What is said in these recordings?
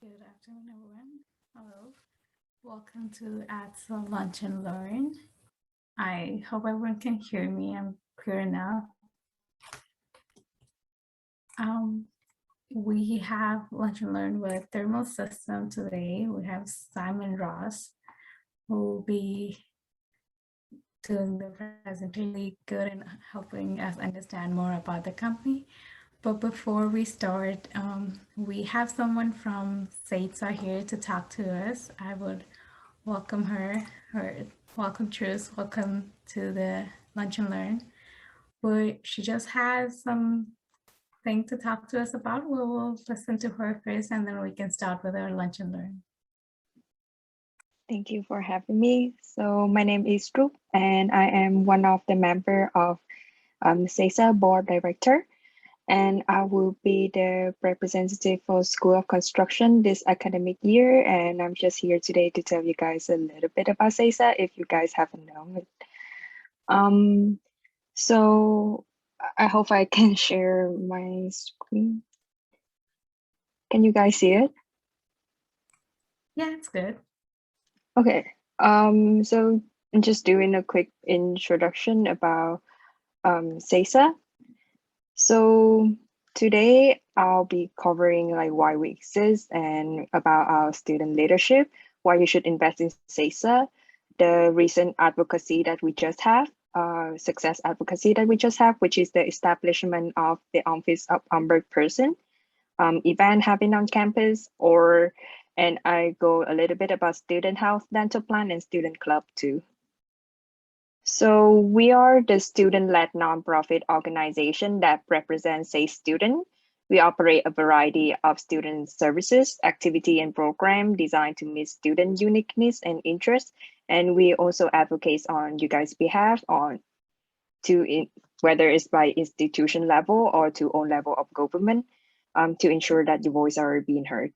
Good afternoon, everyone. Hello. Welcome to ATSA Lunch and Learn. I hope everyone can hear me. I'm clear enough. Um, we have Lunch and Learn with Thermal System today. We have Simon Ross, who will be doing the presentation good and helping us understand more about the company. But before we start, we have someone from SATSA here to talk to us. I would welcome welcome Truce, welcome to the Lunch and Learn. But she just has some thing to talk to us about. We'll listen to her first and then we can start with our Lunch and Learn. Thank you for having me. So my name is Drup, and I am one of the member of SESA board director, and I will be the representative for School of Construction this academic year. And I'm just here today to tell you guys a little bit about SESA if you guys haven't known it. So I hope I can share my screen. Can you guys see it? Yeah, it's good. Okay. So I'm just doing a quick introduction about SESA. So today I'll be covering like why we exist and about our student leadership, why you should invest in SESA, the recent advocacy that we just have, success advocacy that we just have, which is the establishment of the Office of Ombudsperson event happening on campus, and I go a little bit about student health, dental plan, and student club too. So we are the student-led nonprofit organization that represents a student. We operate a variety of student services, activity, and program designed to meet student unique needs and interests. And we also advocate on you guys' behalf whether it's by institution level or to own level of government to ensure that your voice are being heard.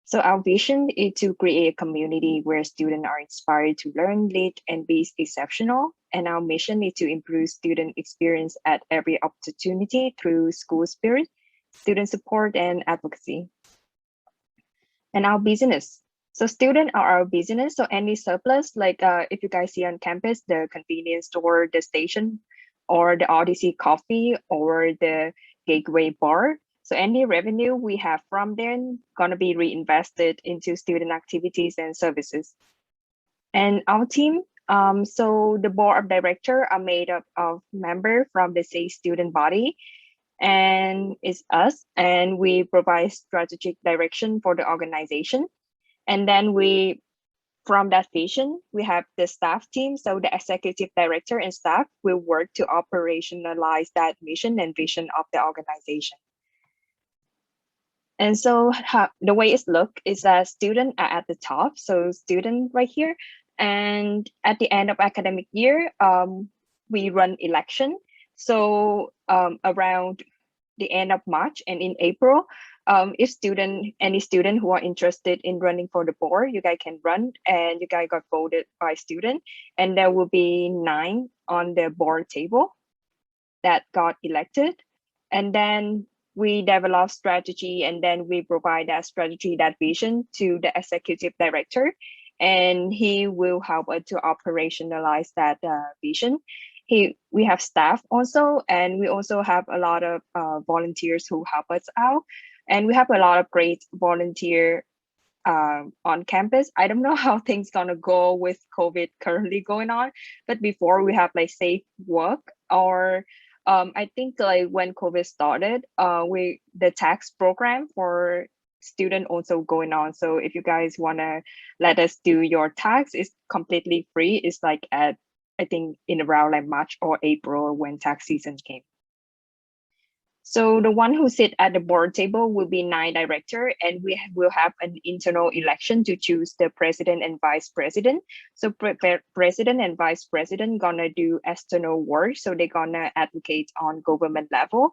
So our vision is to create a community where students are inspired to learn, lead, and be exceptional. And our mission is to improve student experience at every opportunity through school spirit, student support, and advocacy. And our business. So students are our business. So any surplus, like if you guys see on campus, the convenience store, the station, or the Odyssey coffee, or the Gateway bar, so any revenue we have from them gonna be reinvested into student activities and services. And our team, so the board of director are made up of members from the same student body, and it's us, and we provide strategic direction for the organization. And then from that vision, we have the staff team. So the executive director and staff will work to operationalize that mission and vision of the organization. And so the way it looks is that students are at the top, so student right here. And at the end of academic year, we run election. So around the end of March and in April, if any student who are interested in running for the board, you guys can run, and you guys got voted by student, and there will be 9 on the board table that got elected. And then we develop strategy, and then we provide that strategy, that vision to the executive director, and he will help us to operationalize that vision. We have staff also, and we also have a lot of volunteers who help us out, and we have a lot of great volunteer on campus. I don't know how things gonna go with COVID currently going on, but before we have like safe work, or I think like when COVID started, the tax program for student also going on. So if you guys wanna let us do your tax, it's completely free. It's like at, I think in around like March or April when tax season came. So the one who sit at the board table will be 9 director, and we will have an internal election to choose the president and vice president. So president and vice president gonna do external work. So they're gonna advocate on government level,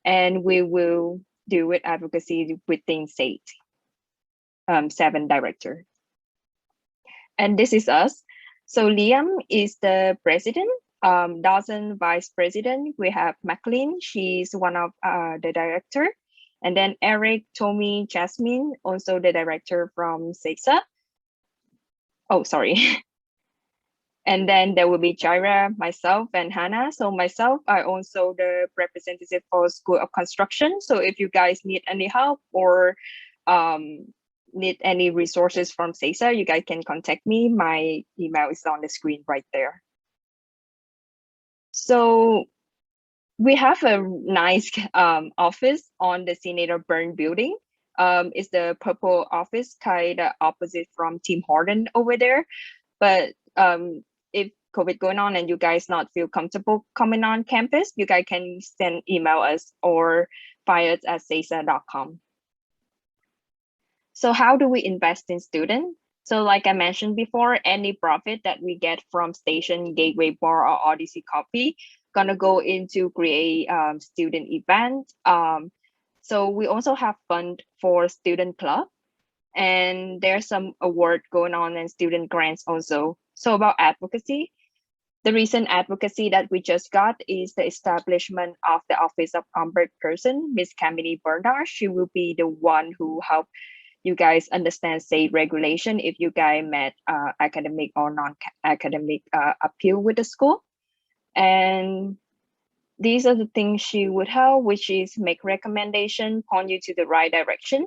and we will do with advocacy within state, 7 director. And this is us. So Liam is the president. Dawson, vice president. We have McLean. She's one of the director. And then Eric, Tommy, Jasmine, also the director from CESA. Oh, sorry. And then there will be Jaira, myself, and Hannah. So myself, I also the representative for School of Construction. So if you guys need any help or need any resources from CESA, you guys can contact me. My email is on the screen right there. So we have a nice office on the Senator Byrne building. It's the purple office, kind of opposite from Tim Horton over there. But if COVID going on and you guys not feel comfortable coming on campus, you guys can send email us or find us at cesa.com. So how do we invest in students? So like I mentioned before, any profit that we get from Station, Gateway Bar, or Odyssey Coffee gonna go into create student event. So we also have fund for student club, and there's some award going on and student grants also. So about advocacy, the recent advocacy that we just got is the establishment of the Office of Ombudsperson, Miss Kamini Bernard. She will be the one who help you guys understand state regulation if you guys met academic or non-academic appeal with the school. And these are the things she would help, which is make recommendation, point you to the right direction.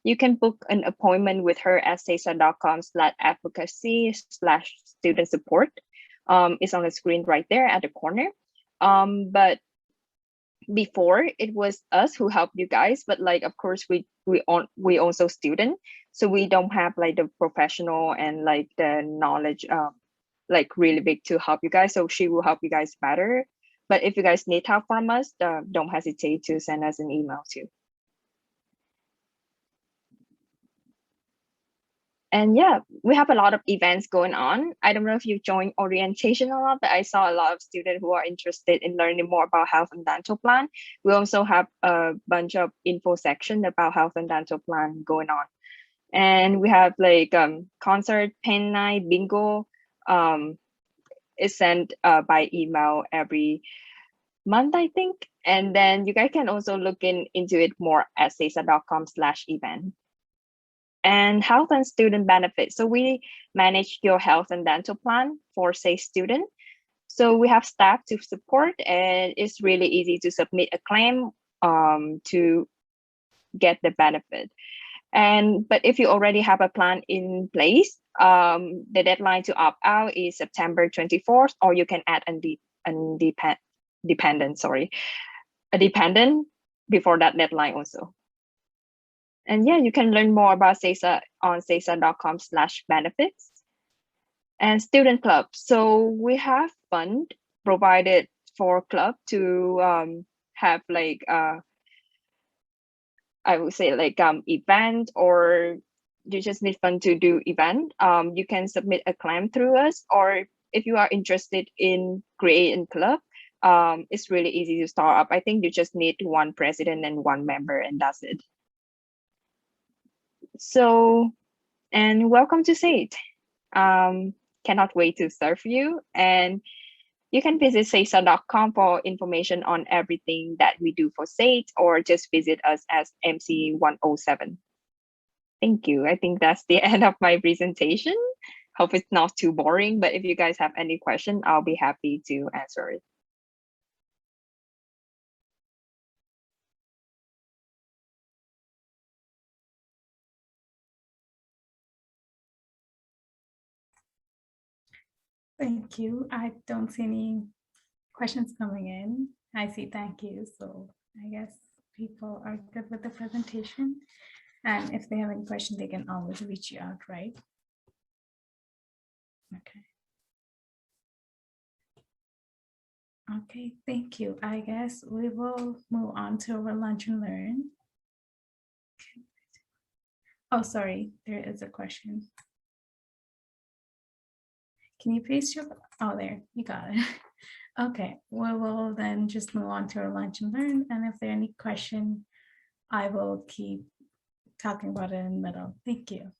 You can book an appointment with her at cesa.com/advocacy/student support. It's on the screen right there at the corner. But before it was us who helped you guys, but like of course we also student, so we don't have like the professional and like the knowledge like really big to help you guys. So she will help you guys better. But if you guys need help from us, don't hesitate to send us an email too. And yeah, we have a lot of events going on. I don't know if you joined orientation or not, but I saw a lot of students who are interested in learning more about health and dental plan. We also have a bunch of info section about health and dental plan going on. And we have like concert, pen night, bingo. Is sent by email every month, I think. And then you guys can also look into it more at cesa.com/event. And health and student benefits. So we manage your health and dental plan for say student. So we have staff to support, and it's really easy to submit a claim to get the benefit. But if you already have a plan in place, the deadline to opt out is September 24th, or you can add a dependent before that deadline also. And yeah, you can learn more about CESA on cesa.com/benefits. And student club. So we have fund provided for club to have like I would say like event, or you just need fund to do event. You can submit a claim through us, or if you are interested in creating club, it's really easy to start up. I think you just need one president and one member, and that's it. So, and welcome to SAIT. Cannot wait to serve you. And you can visit cesa.com for information on everything that we do for SAIT, or just visit us as MC107. Thank you. I think that's the end of my presentation. Hope it's not too boring, but if you guys have any question, I'll be happy to answer it. Thank you. I don't see any questions coming in. I see thank you. So I guess people are good with the presentation. And if they have any question, they can always reach you out, right? Okay. Okay, thank you. I guess we will move on to our lunch and learn. Oh, sorry, there is a question. Can you paste your, oh, there, you got it. Okay, we will then just move on to our lunch and learn. And if there are any question, I will keep talking about it in the middle. Thank you.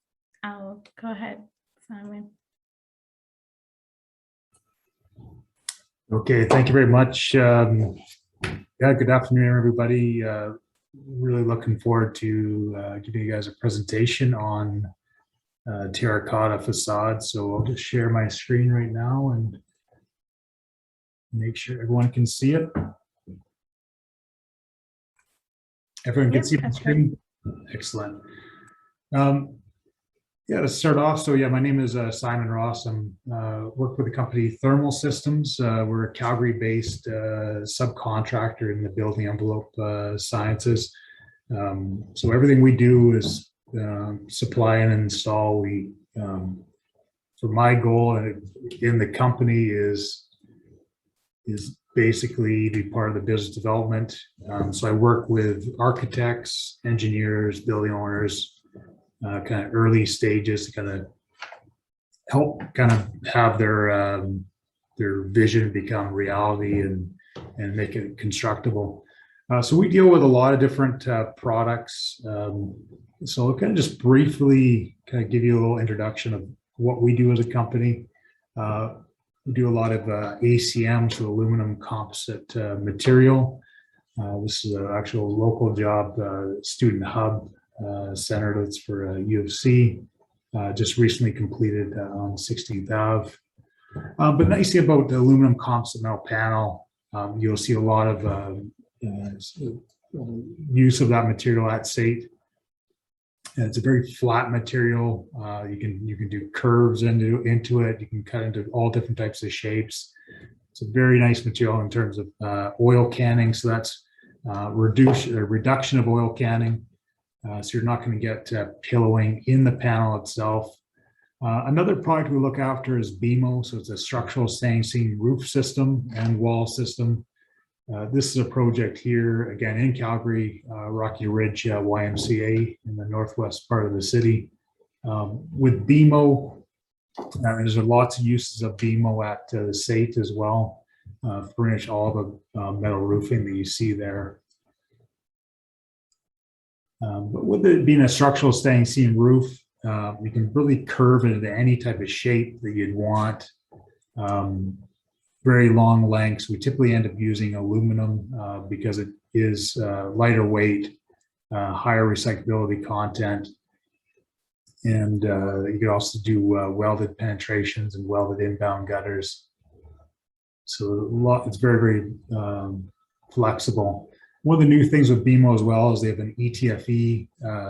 I'll go ahead, Simon. Okay, thank you very much. Yeah, good afternoon, everybody. really looking forward to giving you guys a presentation on terracotta facade. So I'll just share my screen right now and make sure everyone can see it. Everyone can Yep, see the that's screen? Excellent. Yeah, to start off, so yeah, my name is Simon Ross. I'm work with the company Thermal Systems. We're a Calgary-based subcontractor in the building envelope sciences. So everything we do is supply and install. So my goal in the company is basically be part of the business development. So I work with architects, engineers, building owners, kind of early stages to kind of help kind of have their vision become reality and make it constructible. So we deal with a lot of different products. So I'll kind of just briefly kind of give you a little introduction of what we do as a company. We do a lot of ACM, so aluminum composite material. This is an actual local job, student hub center that's for U of C, just recently completed on 16th Ave. But nice thing about the aluminum composite metal panel, you'll see a lot of use of that material at SAIT. And it's a very flat material. You can do curves into it. You can cut into all different types of shapes. It's a very nice material in terms of oil canning. So that's reduction of oil canning. So you're not going to get pillowing in the panel itself. Another product we look after is BMO. So it's a structural staying seam roof system and wall system. This is a project here, again, in Calgary, Rocky Ridge YMCA in the northwest part of the city. With BMO, there's lots of uses of BMO at the SAIT as well. Furnish all the metal roofing that you see there. But with it being a structural staying seam roof, you can really curve it into any type of shape that you'd want. Very long lengths. We typically end up using aluminum because it is lighter weight, higher recyclability content. And you could also do welded penetrations and welded inbound gutters. So it's very, very flexible. One of the new things with BMO as well is they have an ETFE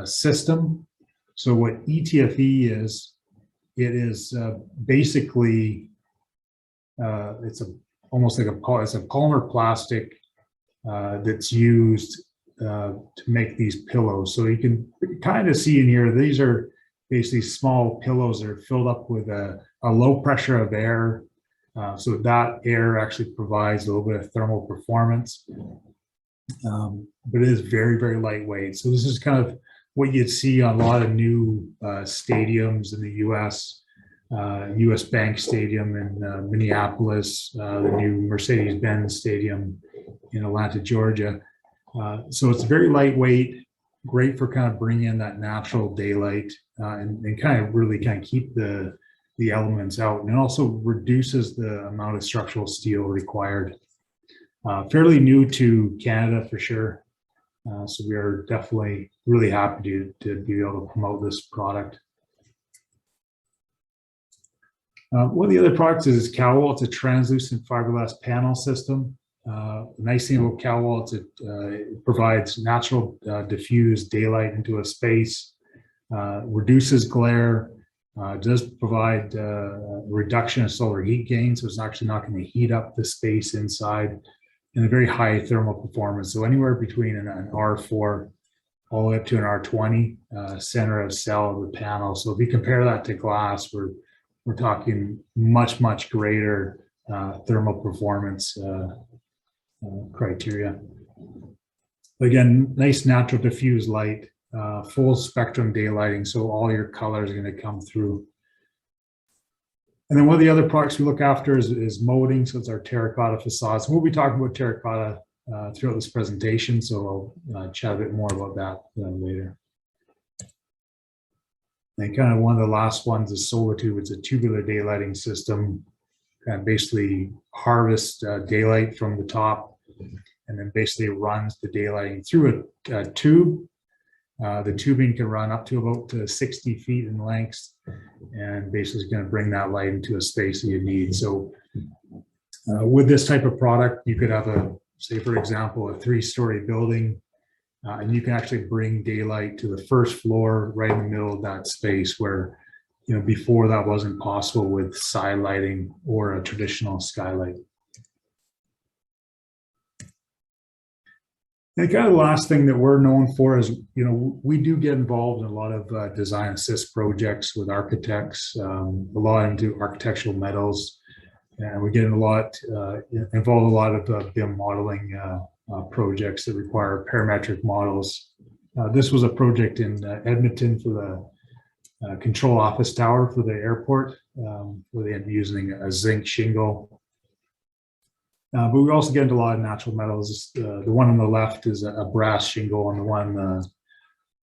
system. So what ETFE is, it is basically it's almost like it's a polymer plastic that's used to make these pillows. So you can kind of see in here, these are basically small pillows that are filled up with a low pressure of air. So that air actually provides a little bit of thermal performance. But it is very, very lightweight. So this is kind of what you'd see on a lot of new stadiums in the US. US Bank Stadium in Minneapolis, the new Mercedes-Benz Stadium in Atlanta, Georgia. So it's very lightweight, great for kind of bringing in that natural daylight and kind of really kind of keep the elements out, and it also reduces the amount of structural steel required. Fairly new to Canada for sure. So we are definitely really happy to be able to promote this product. One of the other products is CalWall. It's a translucent fiberglass panel system. The nice thing about CalWall is it provides natural diffused daylight into a space, reduces glare, does provide reduction of solar heat gain, so it's actually not going to heat up the space inside, and a very high thermal performance. So anywhere between an R4 all the way up to an R20 center of cell of the panel. So if you compare that to glass, we're talking much, much greater thermal performance criteria. Again, nice natural diffused light, full spectrum daylighting, so all your colors are going to come through. And then one of the other products we look after is molding, so it's our terracotta facades. We'll be talking about terracotta throughout this presentation, so I'll chat a bit more about that later. And kind of one of the last ones is Solatube. It's a tubular daylighting system, kind of basically harvest daylight from the top and and then basically runs the daylighting through a tube. The tubing can run up to about 60 feet in length, and basically going to bring that light into a space that you need. So with this type of product, you could have say for example, a 3-story building, and you can actually bring daylight to the first floor right in the middle of that space where, before that wasn't possible with side lighting or a traditional skylight. And kind of the last thing that we're known for is, we do get involved in a lot of design assist projects with architects, a lot into architectural metals, and we get involved a lot of BIM modeling projects that require parametric models. This was a project in Edmonton for the control office tower for the airport, where they ended up using a zinc shingle. But we also get into a lot of natural metals. The one on the left is a brass shingle, and the one on the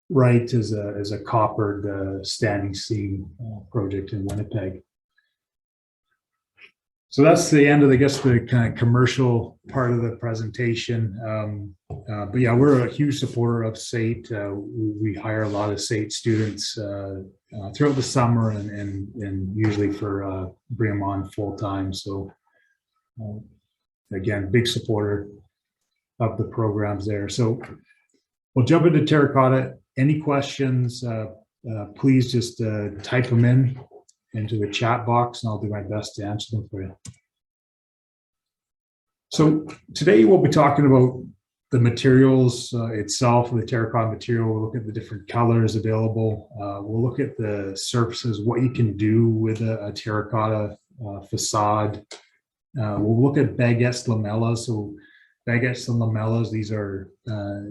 right is a coppered standing seam project in Winnipeg. So that's the end of, I guess, the kind of commercial part of the presentation. But yeah, we're a huge supporter of SAIT. We hire a lot of SAIT students throughout the summer and usually for bring them on full time. So again, big supporter of the programs there. So we'll jump into terracotta. Any questions, please just type them into the chat box, and I'll do my best to answer them for you. So today we'll be talking about the materials itself, the terracotta material. We'll look at the different colors available. We'll look at the surfaces, what you can do with a terracotta facade. We'll look at baguettes lamellas. So baguettes and lamellas, these are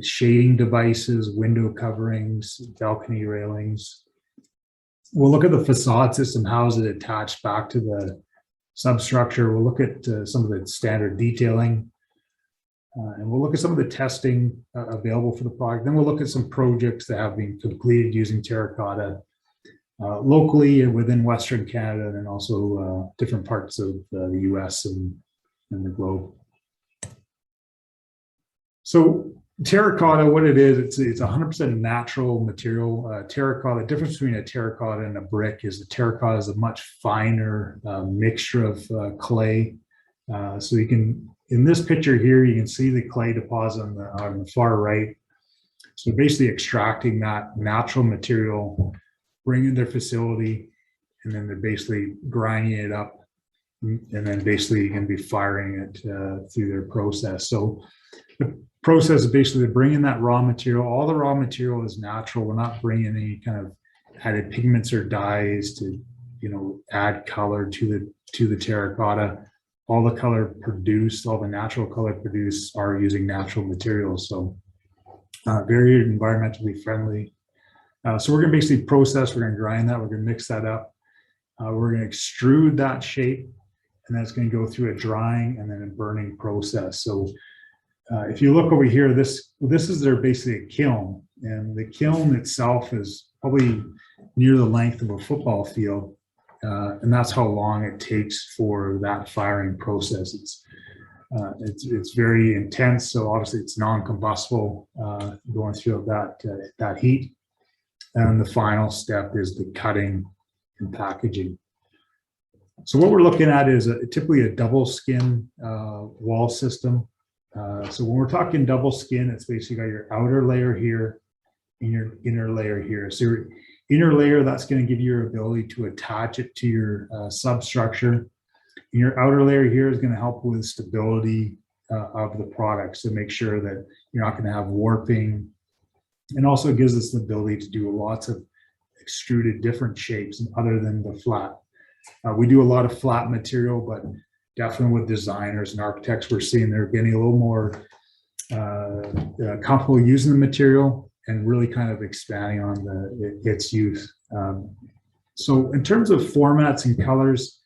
shading devices, window coverings, balcony railings. We'll look at the facade system. How is it attached back to the substructure? We'll look at some of the standard detailing, and we'll look at some of the testing available for the product. Then we'll look at some projects that have been completed using terracotta locally and within Western Canada, and also different parts of the US and the globe. So terracotta, what it is, it's 100% natural material. Terracotta, the difference between a terracotta and a brick is the terracotta is a much finer mixture of clay. So you can, in this picture here, you can see the clay deposit on the far right. So basically extracting that natural material, bringing their facility, and then they're basically grinding it up, and then basically you can be firing it through their process. So the process is basically bringing that raw material. All the raw material is natural. We're not bringing any kind of added pigments or dyes to, add color to the terracotta. All the color produced, all the natural color produced, are using natural materials. So very environmentally friendly. So we're going to basically process. We're going to grind that. We're going to mix that up. We're going to extrude that shape, and that's going to go through a drying and then a burning process. So if you look over here, this is basically a kiln, and the kiln itself is probably near the length of a football field, and that's how long it takes for that firing process. It's very intense, so obviously it's non-combustible going through that heat, and the final step is the cutting and packaging. So what we're looking at is typically a double skin wall system. So when we're talking double skin, it's basically got your outer layer here and your inner layer here. So your inner layer, that's going to give you your ability to attach it to your substructure. And your outer layer here is going to help with stability of the product, so make sure that you're not going to have warping, and also gives us the ability to do lots of extruded different shapes other than the flat. We do a lot of flat material, but definitely with designers and architects, we're seeing they're getting a little more comfortable using the material and really kind of expanding on its use. So in terms of formats and colors,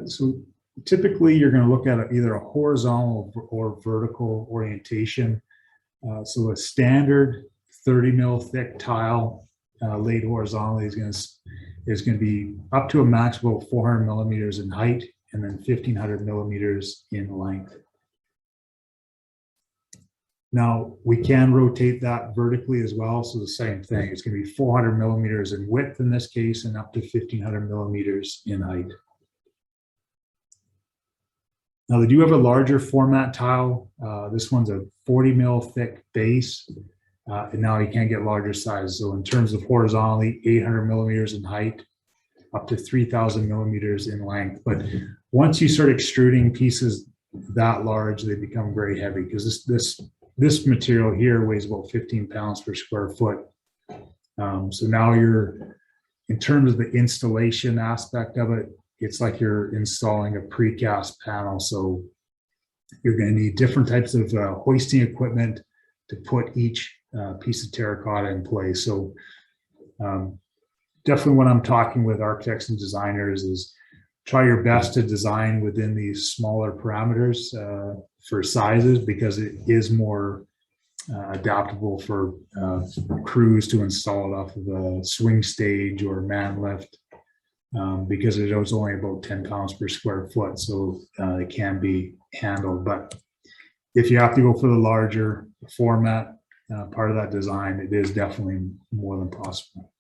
so typically you're going to look at either a horizontal or vertical orientation. So a standard 30 mil thick tile laid horizontally is going to be up to a max of about 400 millimeters in height, and then 1,500 millimeters in length. Now, we can rotate that vertically as well. So the same thing, it's going to be 400 millimeters in width in this case and up to 1500 millimeters in height. Now they do have a larger format tile. This one's a 40 mil thick base. And now you can get larger size. So in terms of horizontally, 800 millimeters in height, up to 3000 millimeters in length. But once you start extruding pieces that large, they become very heavy because this material here weighs about 15 pounds per square foot. So now you're, in terms of the installation aspect of it, it's like you're installing a precast panel. So you're going to need different types of hoisting equipment to put each piece of terracotta in place. So definitely when I'm talking with architects and designers is try your best to design within these smaller parameters for sizes, because it is more adaptable for crews to install it off of a swing stage or man lift, because it was only about 10 pounds per square foot. So it can be handled. But if you have to go for the larger format, part of that design, it is definitely more than possible.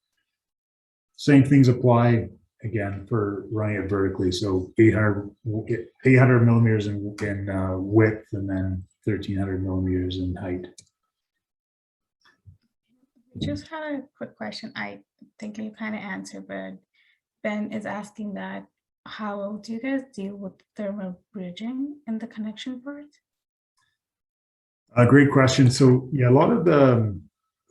Same things apply again for running it vertically. So 800 millimeters in width and then 1300 millimeters in height. Just had a quick question. I think you kind of answered, but Ben is asking that how do you guys deal with thermal bridging in the connection part? A great question. So yeah, a lot of the,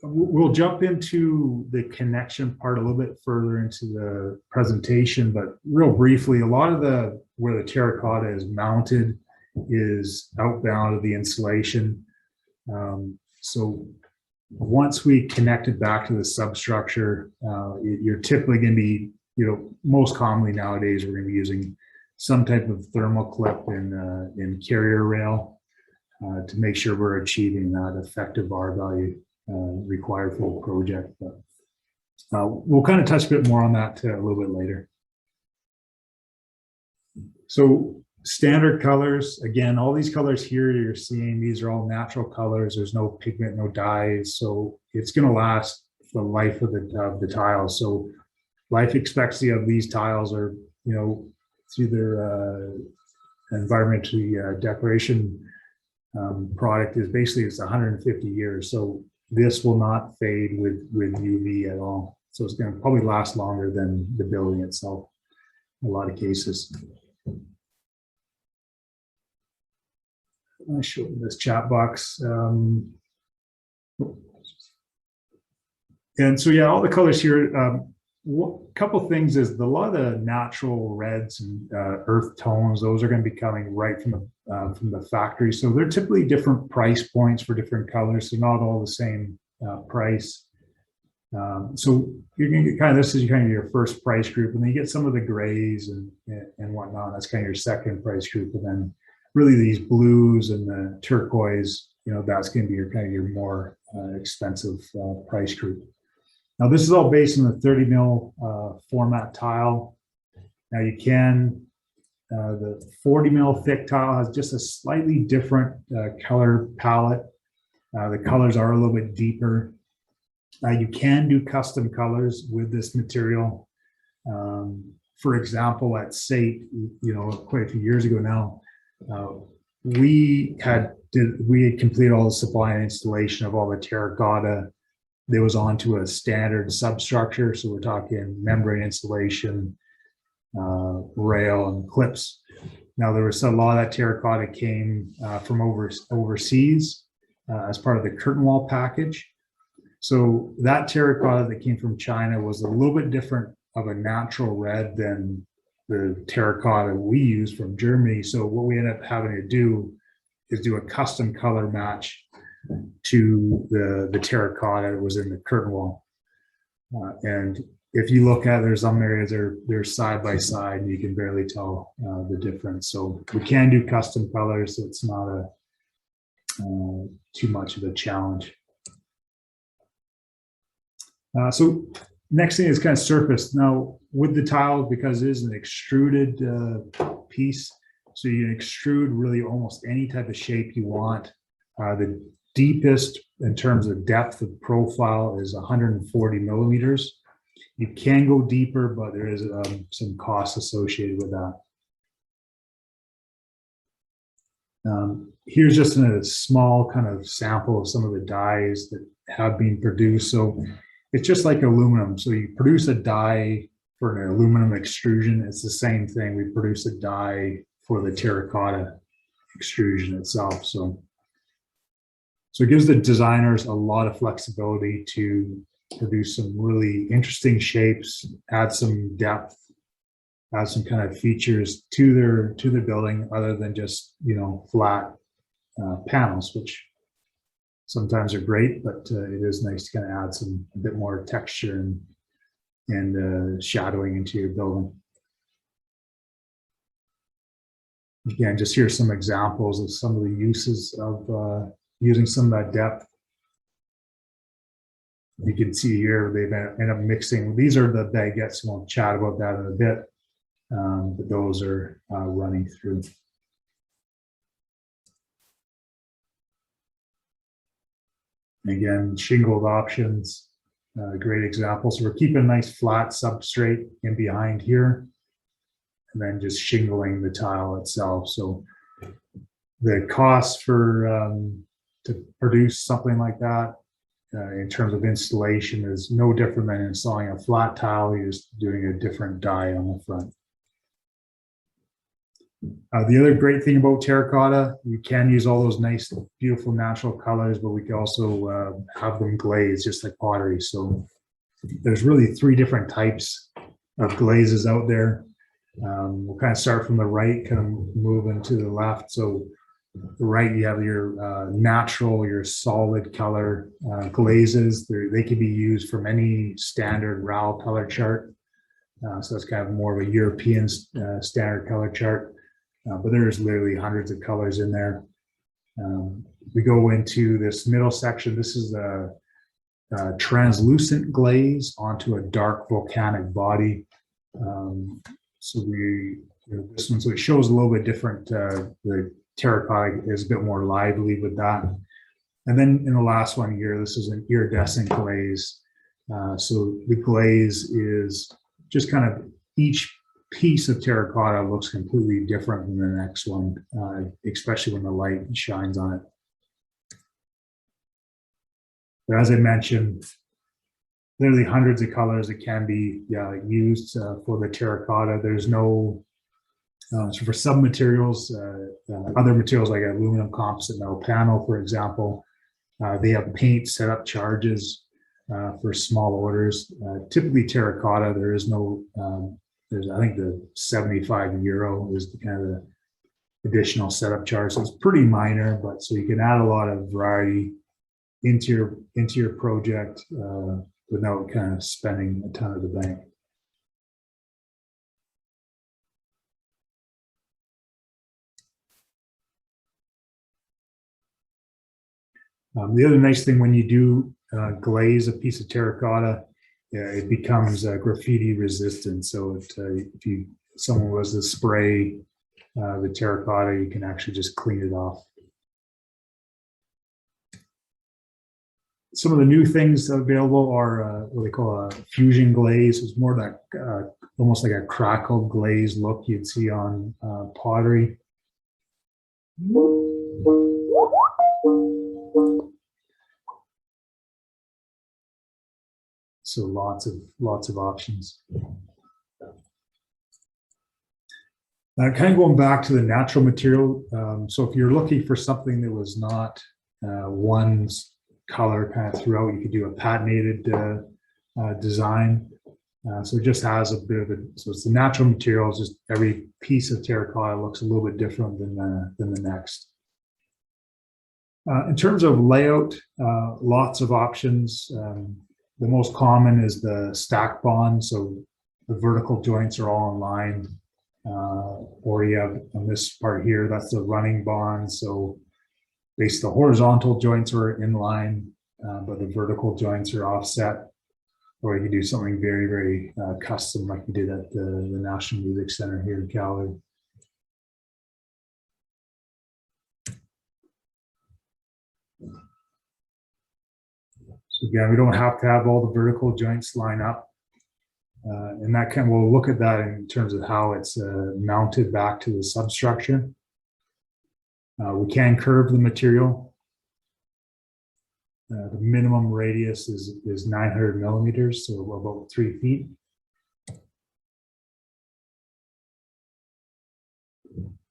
we'll jump into the connection part a little bit further into the presentation, but real briefly, a lot of the, where the terracotta is mounted is outbound of the installation. So once we connect it back to the substructure, you're typically going to be, most commonly nowadays, we're going to be using some type of thermal clip in carrier rail to make sure we're achieving that effective R value required for the project. But we'll kind of touch a bit more on that a little bit later. So standard colors, again, all these colors here you're seeing, these are all natural colors. There's no pigment, no dyes. So it's going to last the life of the tiles. So life expectancy of these tiles are, through their environmentally declaration product is basically it's 150 years. So this will not fade with UV at all. So it's going to probably last longer than the building itself in a lot of cases. I show this chat box. And so, yeah, all the colors here, a couple things is a lot of the natural reds and earth tones, those are going to be coming right from the factory. So they're typically different price points for different colors. So not all the same price. So you're going to get kind of, this is kind of your first price group, and then you get some of the grays and whatnot. That's kind of your second price group. And then really these blues and the turquoise, that's going to be your kind of your more expensive price group. Now this is all based on the 30 mil format tile. Now you can, the 40 mil thick tile has just a slightly different color palette. The colors are a little bit deeper. You can do custom colors with this material. For example, at SAIT, quite a few years ago now, we had completed all the supply and installation of all the terracotta. There was onto a standard substructure. So we're talking membrane insulation, rail and clips. Now there was a lot of that terracotta came from overseas as part of the curtain wall package. So that terracotta that came from China was a little bit different of a natural red than the terracotta we use from Germany. So what we ended up having to do is do a custom color match to the terracotta that was in the curtain wall. And if you look at, there's some areas they're side by side and you can barely tell the difference. So we can do custom colors. So it's not too much of a challenge. So next thing is kind of surface. Now with the tile, because it is an extruded piece, so you can extrude really almost any type of shape you want. The deepest in terms of depth of profile is 140 millimeters. You can go deeper, but there is some cost associated with that. Here's just a small kind of sample of some of the dyes that have been produced. So it's just like aluminum. So you produce a dye for an aluminum extrusion. It's the same thing. We produce a dye for the terracotta extrusion itself. So it gives the designers a lot of flexibility to produce some really interesting shapes, add some depth, add some kind of features to their building other than just, you know, flat panels, which sometimes are great, but it is nice to kind of add a bit more texture and shadowing into your building. Again, just here's some examples of some of the uses of using some of that depth. You can see here they've ended up mixing. These are the baguettes. We'll chat about that in a bit, but those are running through. Again, shingled options, great example. So we're keeping a nice flat substrate in behind here, and then just shingling the tile itself. So the cost for to produce something like that in terms of installation is no different than installing a flat tile. You're just doing a different dye on the front. The other great thing about terracotta, you can use all those nice, beautiful natural colors, but we can also have them glazed just like pottery. So there's really 3 different types of glazes out there. We'll kind of start from the right, kind of move into the left. So the right, you have your natural, your solid color glazes. They can be used from any standard RAL color chart. So it's kind of more of a European standard color chart. But there's literally hundreds of colors in there. We go into this middle section. This is a translucent glaze onto a dark volcanic body. So this one, so it shows a little bit different. The terracotta is a bit more lively with that. And then in the last one here, this is an iridescent glaze. So the glaze is just kind of each piece of terracotta looks completely different than the next one, especially when the light shines on it. But as I mentioned, literally hundreds of colors that can be used for the terracotta. There's no, so for some materials, other materials like aluminum composite metal panel, for example, they have paint setup charges for small orders. Typically terracotta, there is no, I think the 75 euro is the kind of additional setup charge. So it's pretty minor, but so you can add a lot of variety into your project without kind of spending a ton of the bank. The other nice thing when you do glaze a piece of terracotta, it becomes graffiti resistant. So if someone was to spray the terracotta, you can actually just clean it off. Some of the new things available are what they call a fusion glaze. It's more that almost like a crackled glaze look you'd see on pottery. So lots of options. Kind of going back to the natural material. So if you're looking for something that was not one color kind of throughout, you could do a patinated design. So it just has a bit of so it's the natural materials, just every piece of terracotta looks a little bit different than the next. In terms of layout, lots of options. The most common is the stack bond. So the vertical joints are all in line. Or you have on this part here, that's the running bond. So basically the horizontal joints are in line, but the vertical joints are offset. Or you can do something very, very custom like we did at the National Music Center here in Calgary. So again, we don't have to have all the vertical joints line up. And that we'll look at that in terms of how it's mounted back to the substructure. We can curve the material. The minimum radius is 900 millimeters, so about 3 feet.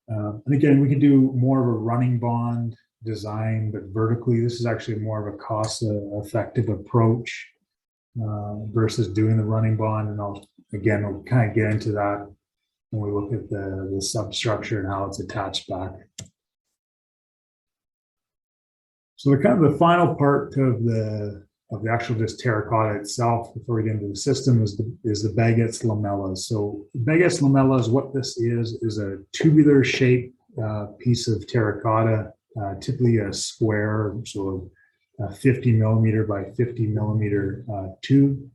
And again, we can do more of a running bond design, but vertically. This is actually more of a cost-effective approach versus doing the running bond. And we'll kind of get into that when we look at the substructure and how it's attached back. So the final part of the actual just terracotta itself, before we get into the system, is the Baggett's lamellas. So Baggett's lamellas, what this is a tubular shaped piece of terracotta, typically a square, so a 50 millimeter by 50 millimeter tube.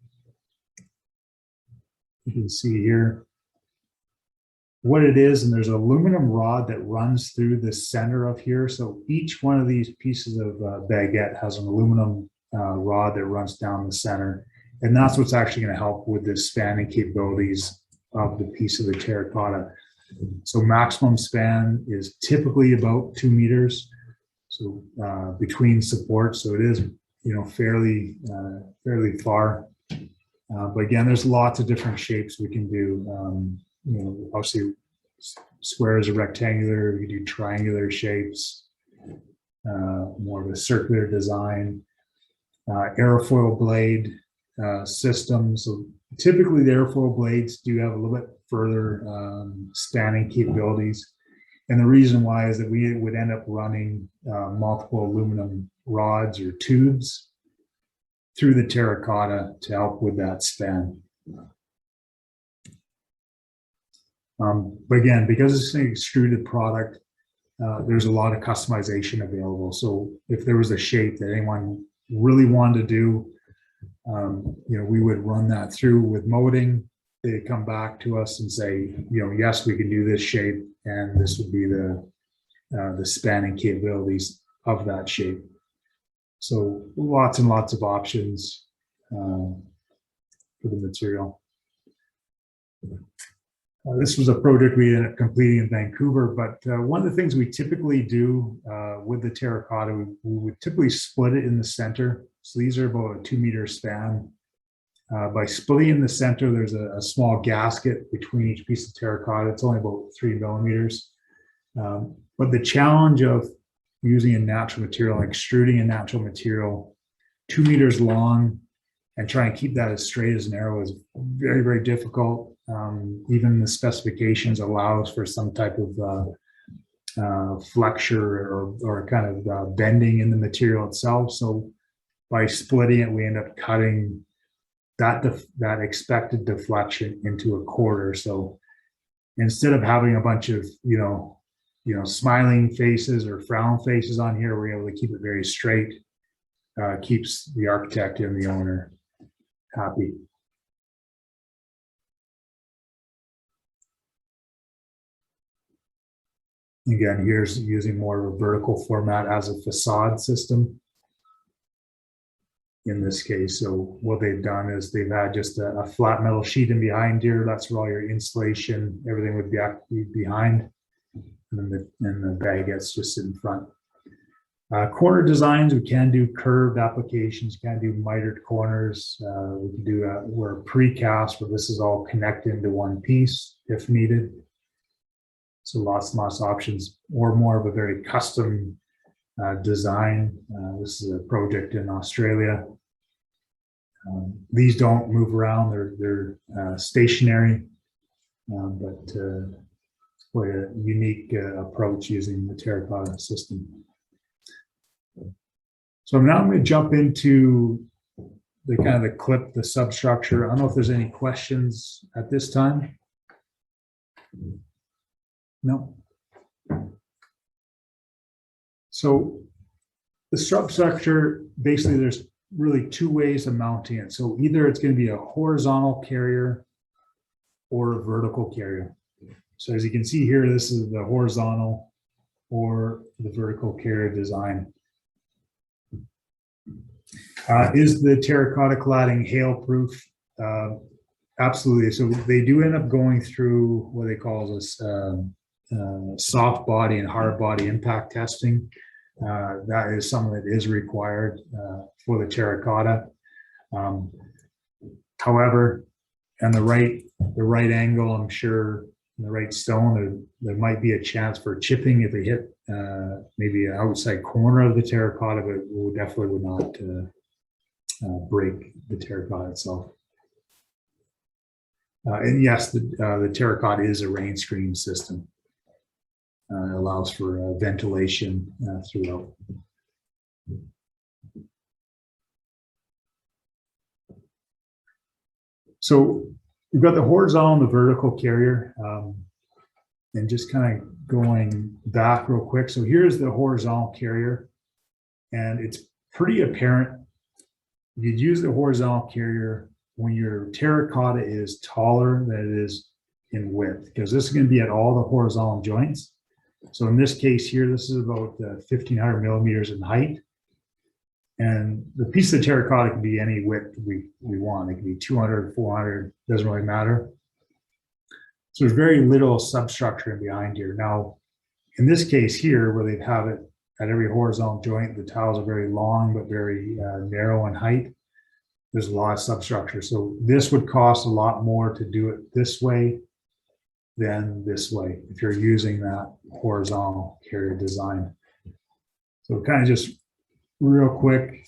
You can see here what it is, and there's an aluminum rod that runs through the center of here. So each one of these pieces of baguette has an aluminum rod that runs down the center, and that's what's actually going to help with the spanning capabilities of the piece of the terracotta. So maximum span is typically about 2 meters. So between supports, so it is, fairly far. But again, there's lots of different shapes we can do. Obviously, squares are rectangular. We do triangular shapes, more of a circular design. Airfoil blade systems. So typically, the airfoil blades do have a little bit further spanning capabilities. And the reason why is that we would end up running multiple aluminum rods or tubes through the terracotta to help with that span. But again, because it's an extruded product, there's a lot of customization available. So if there was a shape that anyone really wanted to do, we would run that through with molding. They come back to us and say, yes, we can do this shape, and this would be the spanning capabilities of that shape. So lots and lots of options for the material. This was a project we ended up completing in Vancouver, but one of the things we typically do with the terracotta, we would typically split it in the center. So these are about a 2 meter span. By splitting in the center, there's a small gasket between each piece of terracotta. It's only about 3 millimeters. But the challenge of using a natural material, extruding a natural material 2 meters long and trying to keep that as straight as an arrow is very, very difficult. Even the specifications allows for some type of flexure or kind of bending in the material itself. So by splitting it, we end up cutting that expected deflection into a quarter. So instead of having a bunch of smiling faces or frown faces on here, we're able to keep it very straight. Keeps the architect and the owner happy. Again, here's using more of a vertical format as a facade system in this case. So what they've done is they've had just a flat metal sheet in behind here. That's where all your insulation, everything would be behind. And then the baguettes just sit in front. Corner designs, we can do curved applications, can do mitered corners. We can do we're precast where this is all connected into one piece if needed. So lots and lots of options, or more of a very custom design. This is a project in Australia. These don't move around, they're stationary, but quite a unique approach using the terracotta system. So now I'm going to jump into the kind of the clip, the substructure. I don't know if there's any questions at this time. No. So the substructure, basically there's really two ways of mounting it. So either it's going to be a horizontal carrier or a vertical carrier. So as you can see here, this is the horizontal or the vertical carrier design. Is the terracotta cladding hail-proof? Absolutely. So they do end up going through what they call this soft body and hard body impact testing. That is something that is required for the terracotta. However, on the right angle, I'm sure the right stone, there might be a chance for chipping if they hit maybe an outside corner of the terracotta, but it will definitely would not break the terracotta itself. And yes, the terracotta is a rain screen system. It allows for ventilation throughout. So we've got the horizontal and the vertical carrier. And just kind of going back real quick. So here's the horizontal carrier. And it's pretty apparent you'd use the horizontal carrier when your terracotta is taller than it is in width, because this is going to be at all the horizontal joints. So in this case here, this is about 1,500 millimeters in height. And the piece of terracotta can be any width we want. It can be 200, 400, doesn't really matter. So there's very little substructure behind here. Now, in this case here, where they have it at every horizontal joint, the tiles are very long, but very narrow in height. There's a lot of substructure. So this would cost a lot more to do it this way than this way, if you're using that horizontal carrier design. So kind of just real quick,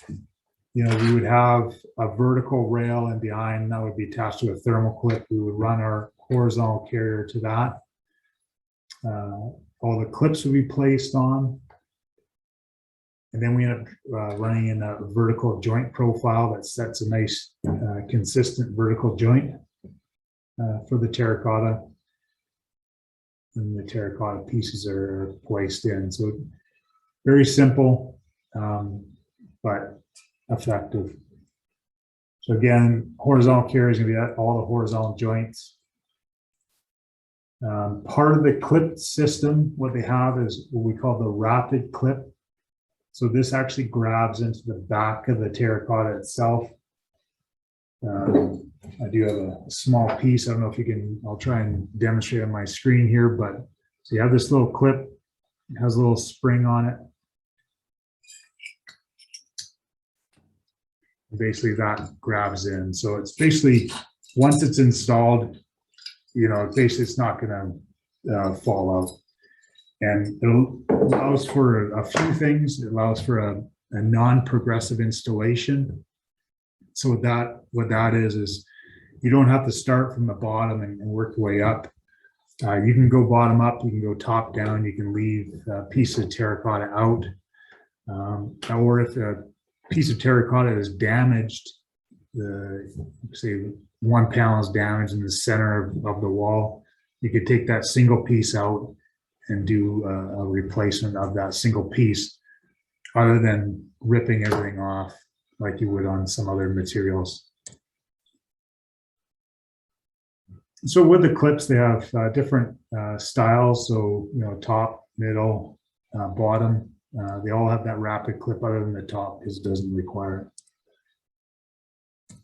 you know, we would have a vertical rail and behind that would be attached to a thermal clip. We would run our horizontal carrier to that. All the clips would be placed on. And then we end up running in a vertical joint profile that sets a nice consistent vertical joint for the terracotta. And the terracotta pieces are placed in. So very simple, but effective. So again, horizontal carrier is going to be at all the horizontal joints. Part of the clip system, what they have is what we call the rapid clip. So this actually grabs into the back of the terracotta itself. I do have a small piece. I don't know if you can, I'll try and demonstrate on my screen here, but so you have this little clip, it has a little spring on it. Basically that grabs in. So it's basically, once it's installed, you know, basically it's not going to fall out. And it allows for a few things. It allows for a non-progressive installation. So what that is you don't have to start from the bottom and work your way up. You can go bottom up, you can go top down, you can leave a piece of terracotta out. Or if a piece of terracotta is damaged, say one panel is damaged in the center of the wall, you could take that single piece out and do a replacement of that single piece, other than ripping everything off like you would on some other materials. So with the clips, they have different styles. So, you know, top, middle, bottom. They all have that rapid clip other than the top because it doesn't require it.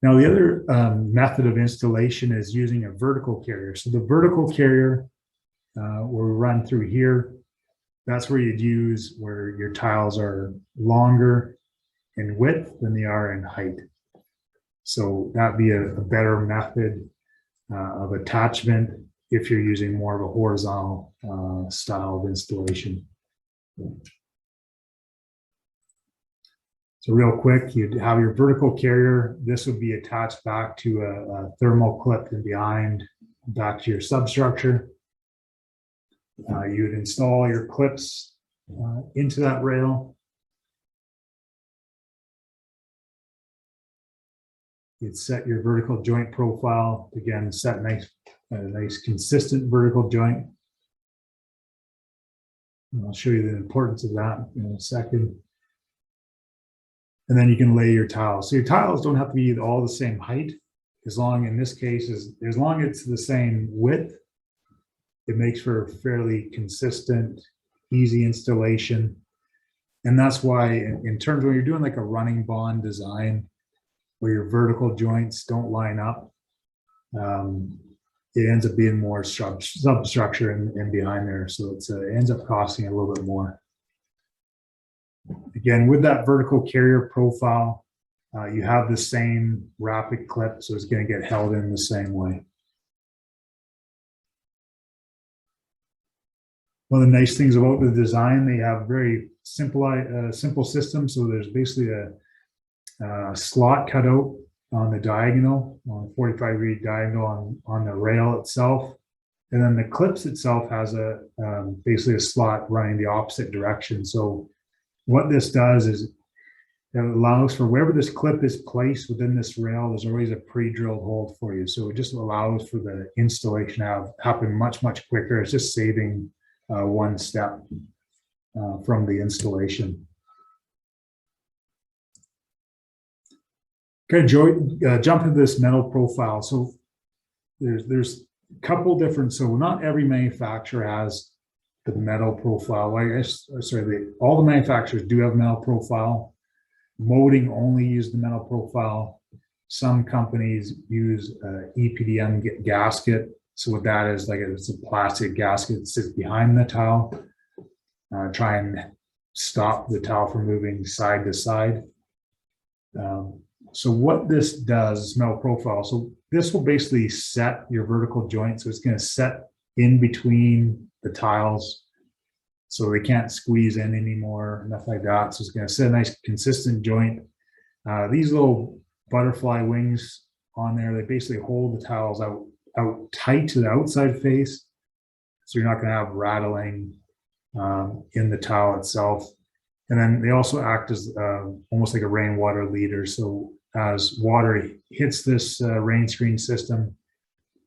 Now, the other method of installation is using a vertical carrier. So the vertical carrier will run through here. That's where you'd use where your tiles are longer in width than they are in height. So that'd be a better method of attachment if you're using more of a horizontal style of installation. So real quick, you'd have your vertical carrier. This would be attached back to a thermal clip and behind back to your substructure. You'd install your clips into that rail. You'd set your vertical joint profile. Again, set a nice consistent vertical joint. And I'll show you the importance of that in a second. And then you can lay your tiles. So your tiles don't have to be all the same height, as long, in this case, as long as it's the same width. It makes for a fairly consistent, easy installation. And that's why in terms when you're doing like a running bond design where your vertical joints don't line up, it ends up being more substructure in behind there. So it ends up costing a little bit more. Again, with that vertical carrier profile, you have the same rapid clip, so it's going to get held in the same way. One of the nice things about the design, they have very simple system. So there's basically a slot cut out on the diagonal, on a 45-degree diagonal on the rail itself. And then the clips itself has basically a slot running the opposite direction. So what this does is it allows for wherever this clip is placed within this rail, there's always a pre-drilled hole for you. So it just allows for the installation to happen much, much quicker. It's just saving one step from the installation. Okay, jump into this metal profile. So there's a couple different, so not every manufacturer has the metal profile. All the manufacturers do have metal profile. Molding only use the metal profile. Some companies use EPDM gasket. So what that is, like, it's a plastic gasket that sits behind the tile. Try and stop the tile from moving side to side. So what this does is metal profile. So this will basically set your vertical joint. So it's going to set in between the tiles so they can't squeeze in anymore, nothing like that. So it's going to set a nice consistent joint. These little butterfly wings on there, they basically hold the tiles out tight to the outside face. So you're not going to have rattling in the tile itself. And then they also act as almost like a rainwater leader. So as water hits this rain screen system,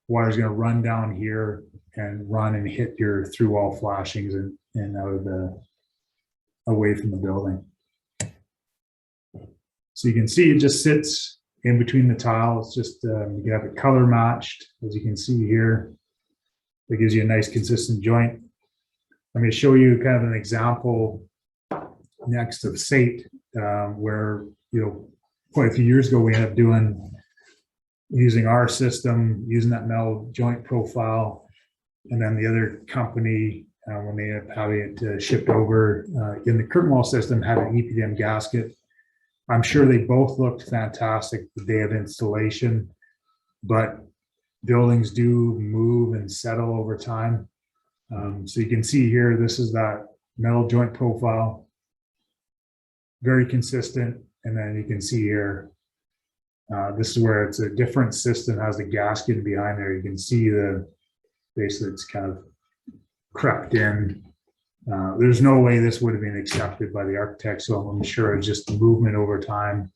water is going to run down here and run and hit your through wall flashings and out of away from the building. So you can see it just sits in between the tiles. Just you have it color matched, as you can see here. It gives you a nice consistent joint. I'm going to show you kind of an example next of SATE, where, quite a few years ago, we ended up using our system, using that metal joint profile, and then the other company, when they ended up having it shipped over in the curtain wall system, had an EPDM gasket. I'm sure they both looked fantastic the day of installation, but buildings do move and settle over time. So you can see here, this is that metal joint profile, very consistent. And then you can see here, this is where it's a different system, has the gasket behind there. You can see basically it's kind of crept in. There's no way this would have been accepted by the architect. So I'm sure it's just the movement over time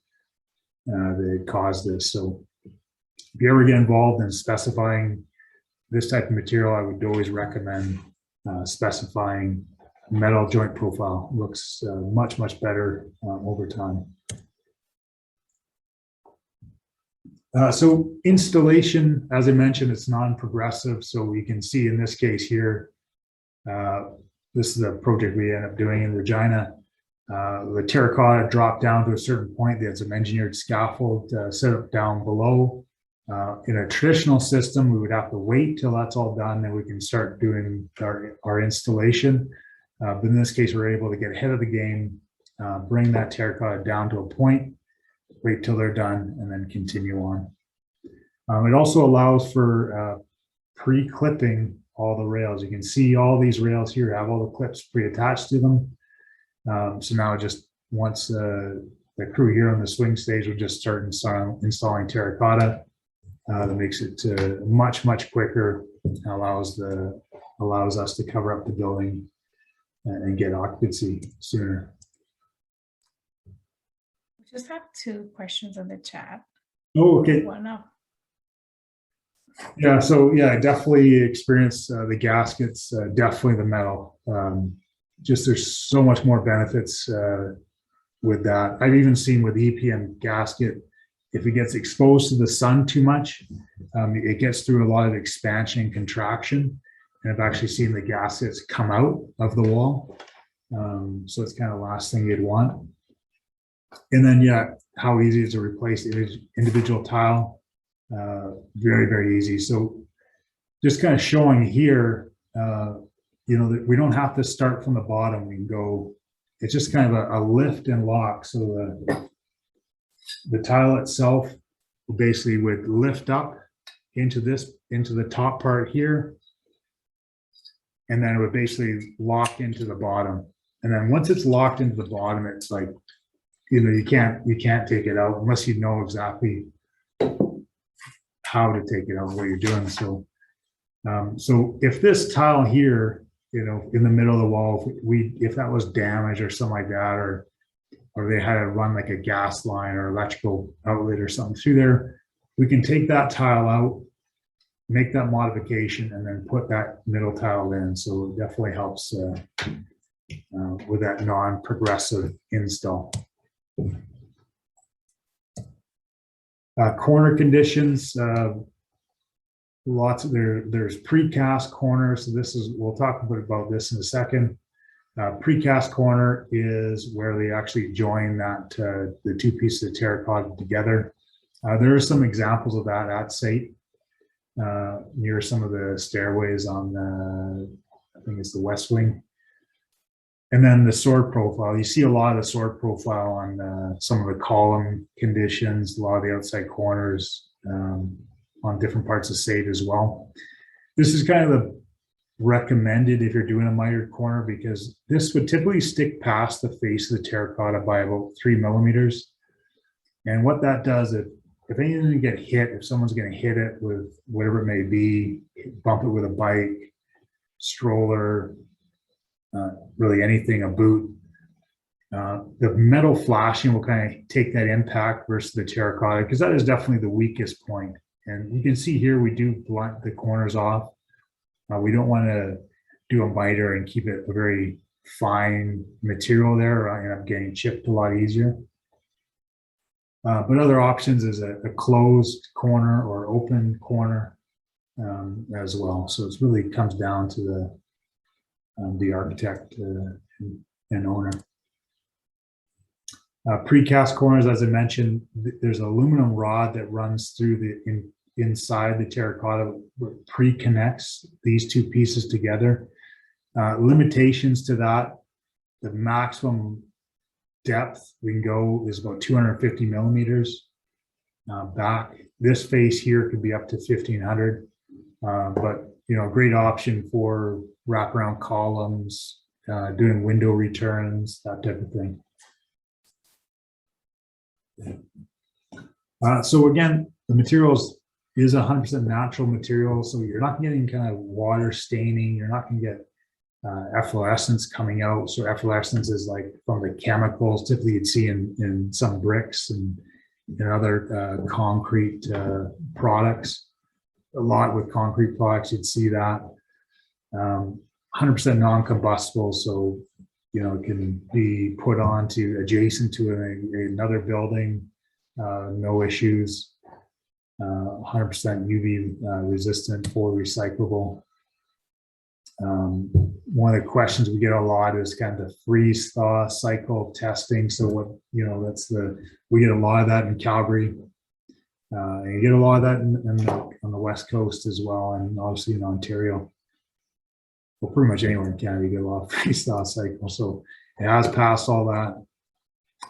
that caused this. So if you ever get involved in specifying this type of material, I would always recommend specifying metal joint profile. Looks much, much better over time. So installation, as I mentioned, it's non-progressive. So you can see in this case here, this is a project we ended up doing in Regina. The terracotta dropped down to a certain point. They had some engineered scaffold set up down below. In a traditional system, we would have to wait till that's all done, then we can start doing our installation. But in this case, we're able to get ahead of the game, bring that terracotta down to a point, wait till they're done, and then continue on. It also allows for pre-clipping all the rails. You can see all these rails here have all the clips pre-attached to them. So now just once the crew here on the swing stage will just start installing terracotta. That makes it much, much quicker, and allows us to cover up the building and get occupancy sooner. We just have 2 questions in the chat. Oh, okay. One up. Yeah, so yeah, I definitely experienced the gaskets, definitely the metal. Just there's so much more benefits with that. I've even seen with EPDM gasket, if it gets exposed to the sun too much, it gets through a lot of expansion and contraction. And I've actually seen the gaskets come out of the wall. So it's kind of the last thing you'd want. And then, yeah, how easy is to replace the individual tile? Very, very easy. So just kind of showing here, you know, that we don't have to start from the bottom. We can go, it's just kind of a lift and lock. So the tile itself basically would lift up into the top part here. And then it would basically lock into the bottom. And then once it's locked into the bottom, it's like, you know, you can't take it out unless you know exactly how to take it out, what you're doing. So, so if this tile here, you know, in the middle of the wall, if that was damaged or something like that, or they had to run like a gas line or electrical outlet or something through there, we can take that tile out, make that modification, and then put that middle tile in. So it definitely helps with that non-progressive install. Corner conditions, lots of there's precast corners. So this is, we'll talk a bit about this in a second. Precast corner is where they actually join that the two pieces of terracotta together. There are some examples of that at site near some of the stairways on I think it's the west wing. And then the sword profile, you see a lot of the sword profile on some of the column conditions, a lot of the outside corners on different parts of SAIT as well. This is kind of the recommended if you're doing a mitered corner, because this would typically stick past the face of the terracotta by about 3 millimeters. And what that does, if anything get hit, if someone's going to hit it with whatever it may be, bump it with a bike, stroller, really anything, a boot, the metal flashing will kind of take that impact versus the terracotta, because that is definitely the weakest point. And you can see here, we do blunt the corners off. We don't want to do a miter and keep it a very fine material there, or I end up getting chipped a lot easier. But other options is a closed corner or open corner as well. So it really comes down to the architect and owner. Precast corners, as I mentioned, there's an aluminum rod that runs through the inside the terracotta, pre-connects these two pieces together. Limitations to that, the maximum depth we can go is about 250 millimeters back. This face here could be up to 1500, but you know, a great option for wraparound columns, doing window returns, that type of thing. So again, the materials is 100% natural material, so you're not getting kind of water staining, you're not going to get efflorescence coming out. So efflorescence is like from the chemicals typically you'd see in some bricks and other concrete products. A lot with concrete products, you'd see that. 100% non-combustible, so you know, it can be put onto adjacent to another building, no issues. 100% UV resistant, fully recyclable. One of the questions we get a lot is kind of the freeze thaw cycle testing. So what, you know, we get a lot of that in Calgary. And you get a lot of that on the West Coast as well, and obviously in Ontario. Well, pretty much anywhere in Canada, you get a lot of freeze thaw cycle. So it has passed all that.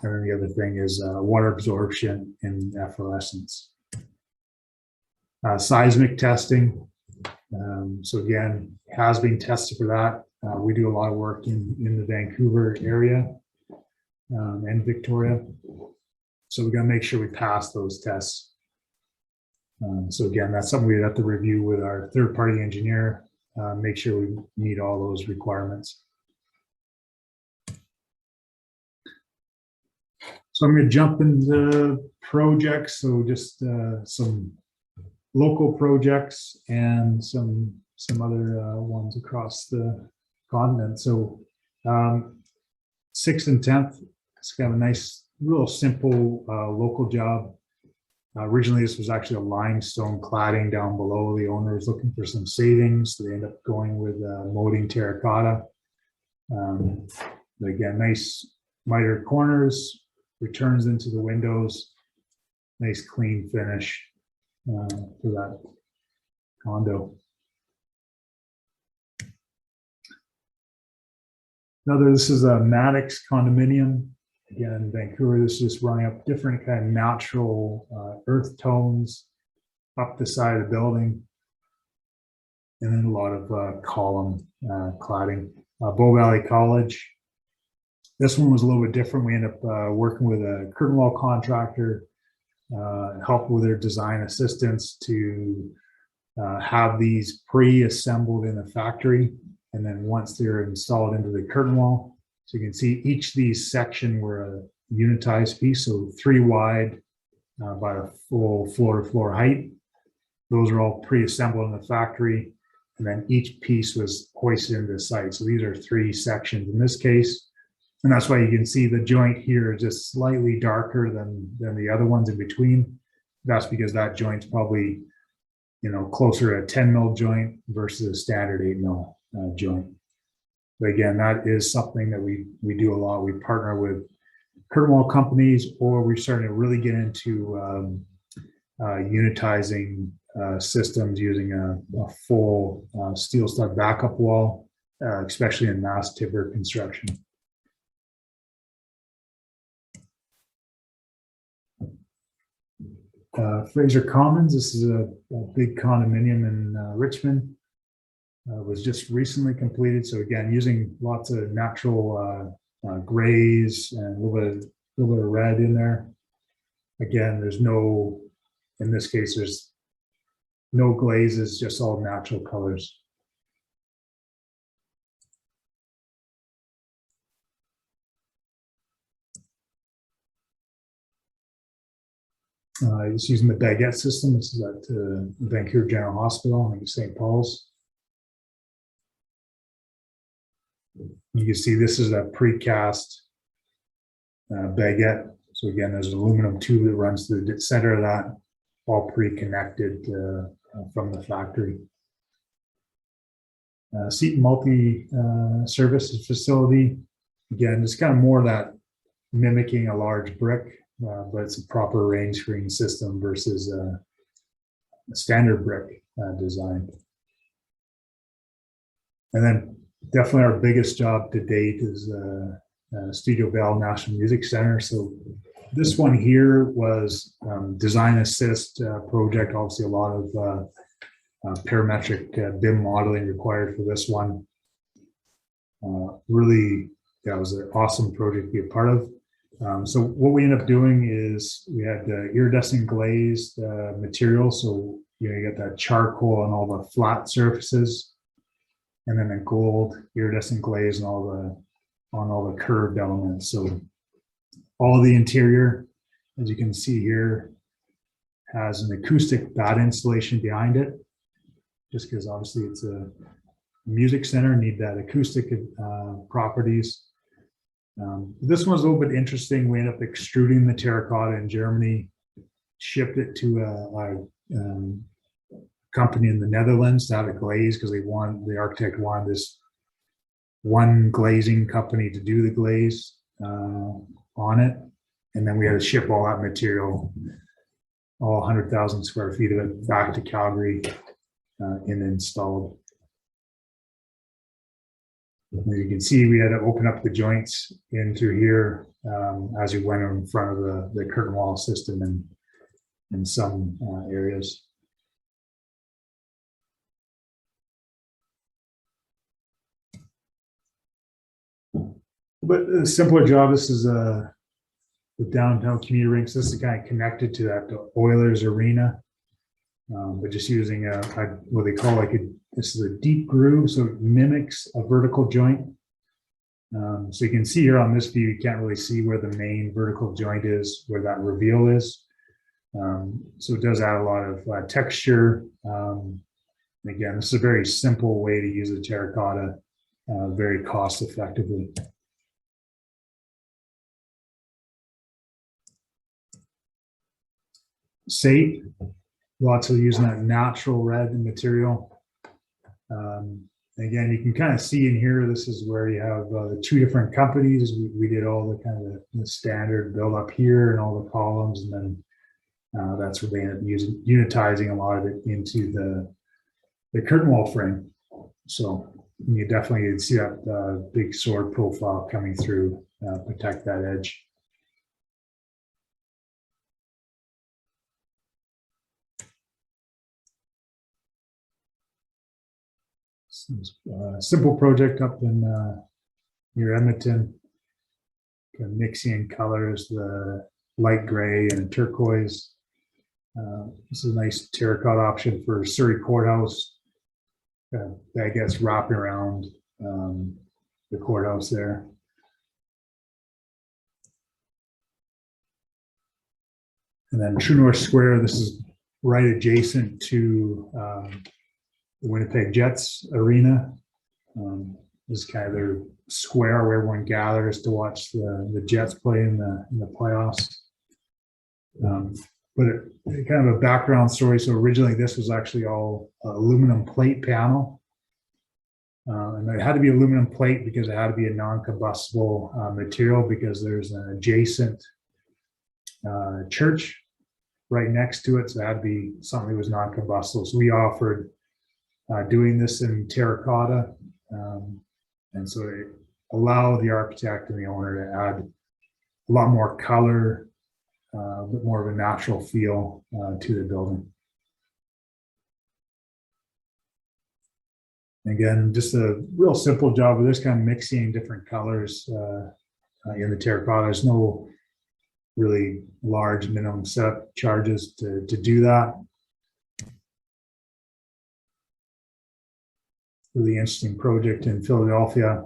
And then the other thing is water absorption and efflorescence. Seismic testing. So again, has been tested for that. We do a lot of work in the Vancouver area and Victoria. So we got to make sure we pass those tests. So again, that's something we'd have to review with our third-party engineer, make sure we meet all those requirements. So I'm going to jump into projects. So just some local projects and some other ones across the continent. So 6th and 10th, it's kind of a nice, real simple local job. Originally, this was actually a limestone cladding down below. The owner was looking for some savings, so they ended up going with molding terracotta. Again, nice miter corners, returns into the windows, nice clean finish for that condo. This is a Maddox condominium. Again, in Vancouver, this is just running up different kind of natural earth tones up the side of the building. And then a lot of column cladding. Bow Valley College. This one was a little bit different. We ended up working with a curtain wall contractor, help with their design assistance to have these pre-assembled in a factory. And then once they're installed into the curtain wall, so you can see each of these section were a unitized piece, so 3 wide by a full floor-to-floor height. Those are all pre-assembled in the factory, and then each piece was hoisted into the site. So these are 3 sections in this case. And that's why you can see the joint here is just slightly darker than the other ones in between. That's because that joint's probably, you know, closer to a 10 mil joint versus a standard 8 mil joint. But again, that is something that we do a lot. We partner with curtain wall companies, or we're starting to really get into unitizing systems using a full steel stud backup wall, especially in mass timber construction. Fraser Commons, this is a big condominium in Richmond. Was just recently completed. So again, using lots of natural grays and a little bit of red in there. Again, there's no, in this case, there's no glazes, just all natural colors. Just using the baguette system. This is at Vancouver General Hospital in St. Paul's. You can see this is a precast baguette. So again, there's an aluminum tube that runs through the center of that, all pre-connected from the factory. Seton multi-service facility. Again, it's kind of more that mimicking a large brick, but it's a proper rain screen system versus a standard brick design. And then definitely our biggest job to date is Studio Bell National Music Center. So this one here was design assist project. Obviously, a lot of parametric BIM modeling required for this one. Really, that was an awesome project to be a part of. So what we ended up doing is we had iridescent glazed material. So you got that charcoal on all the flat surfaces, and then a gold iridescent glaze on all the curved elements. So all the interior, as you can see here, has an acoustic bat installation behind it, just because obviously it's a music center, need that acoustic properties. This one's a little bit interesting. We ended up extruding the terracotta in Germany, shipped it to a company in the Netherlands to have it glazed because the architect wanted this one glazing company to do the glaze on it. And then we had to ship all that material, all 100,000 square feet of it, back to Calgary and installed. As you can see, we had to open up the joints in through here as we went in front of the curtain wall system in some areas. But a simpler job, this is the downtown community rink. So this is kind of connected to that Oilers arena, but just using what they call this is a deep groove, so it mimics a vertical joint. So you can see here on this view, you can't really see where the main vertical joint is, where that reveal is. So it does add a lot of texture. Again, this is a very simple way to use the terracotta very cost effectively. SAPE, lots of using that natural red material. Again, you can kind of see in here, this is where you have the two different companies. We did all the kind of the standard build up here and all the columns, and then that's where they end up using unitizing a lot of it into the curtain wall frame. So you definitely see that big sword profile coming through, protect that edge. Simple project up in near Edmonton, kind of mixing in colors, the light gray and turquoise. This is a nice terracotta option for Surrey Courthouse. That gets wrapping around the courthouse there. And then True North Square, this is right adjacent to the Winnipeg Jets arena. This is kind of their square where everyone gathers to watch the Jets play in the playoffs. But kind of a background story. So originally this was actually all aluminum plate panel. And it had to be aluminum plate because it had to be a non-combustible material, because there's an adjacent church right next to it. So it had to be something that was non-combustible. So we offered doing this in terracotta. And so it allowed the architect and the owner to add a lot more color, a bit more of a natural feel to the building. Again, just a real simple job with this, kind of mixing different colors in the terracotta. There's no really large minimum setup charges to do that. Really interesting project in Philadelphia.